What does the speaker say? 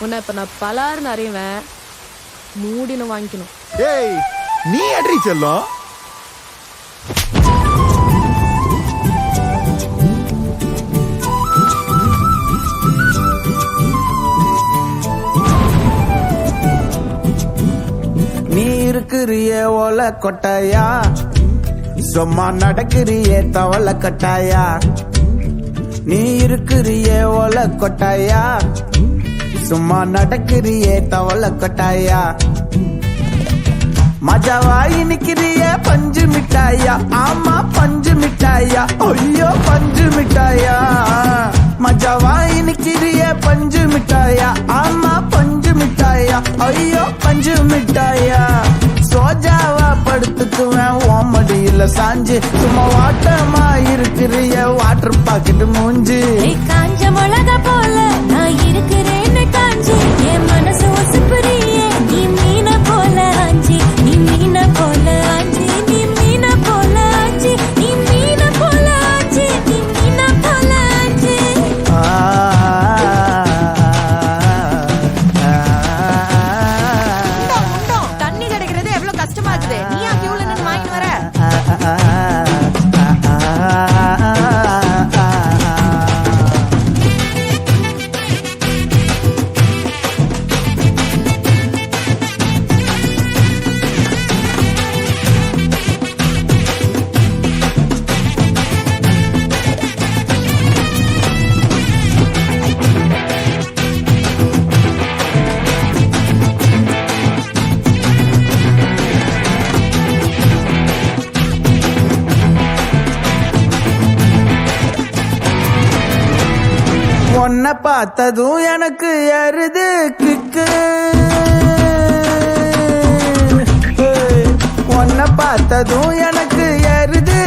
உன்னை இப்ப நான் பலாருன்னு அறிவேன், மூடின்னு வாங்கிக்கணும். ஏய் நீ அட்ரி செல்லும். நீ இருக்கிறிய ஓல கொட்டாயா, சும்மா நடக்கிறிய தவள கட்டாயா. நீ இருக்கிறிய ஓல கொட்டாயா, சும்மா நடக்கிறிய தவள கொட்டாயா. மஜாவாயி நிக்கிறிய பஞ்சு மிட்டாயா, ஆமா பஞ்சு மிட்டாயா, ஐயோ பஞ்சு மிட்டாயா. மஜாவாயி நிக்கிறிய பஞ்சு மிட்டாயா, ஆமா பஞ்சு மிட்டாயா, ஐயோ பஞ்சு மிட்டாயா. சோஜாவா படுத்துக்குவேன் ஓமடியில சாஞ்சு, சும்மா வாட்டமா இருக்கிறிய வாட்டர் பாக்கெட் மூஞ்சி. காஞ்ச மிளகா போல நான் இருக்கிறேன்னு காஞ்சி, என் மனசு ஒசுப்புறியே நீ மீன போல ஆஞ்சி, நீ மீன போல ஆஞ்சி, நீ மீன போல ஆஞ்சி, நீ மீன போல ஆஞ்சி, நீ மீன போல ஆஞ்சி. தண்ணி கிடைக்கிறது எவ்வளவு கஷ்டமா இருக்குது, நீ கியூல நின்னு வாங்கிட்டு வர. உன்னை பார்த்ததும் எனக்கு ஏறுது கிக்கு, உன்னை பார்த்ததும் எனக்கு ஏறுது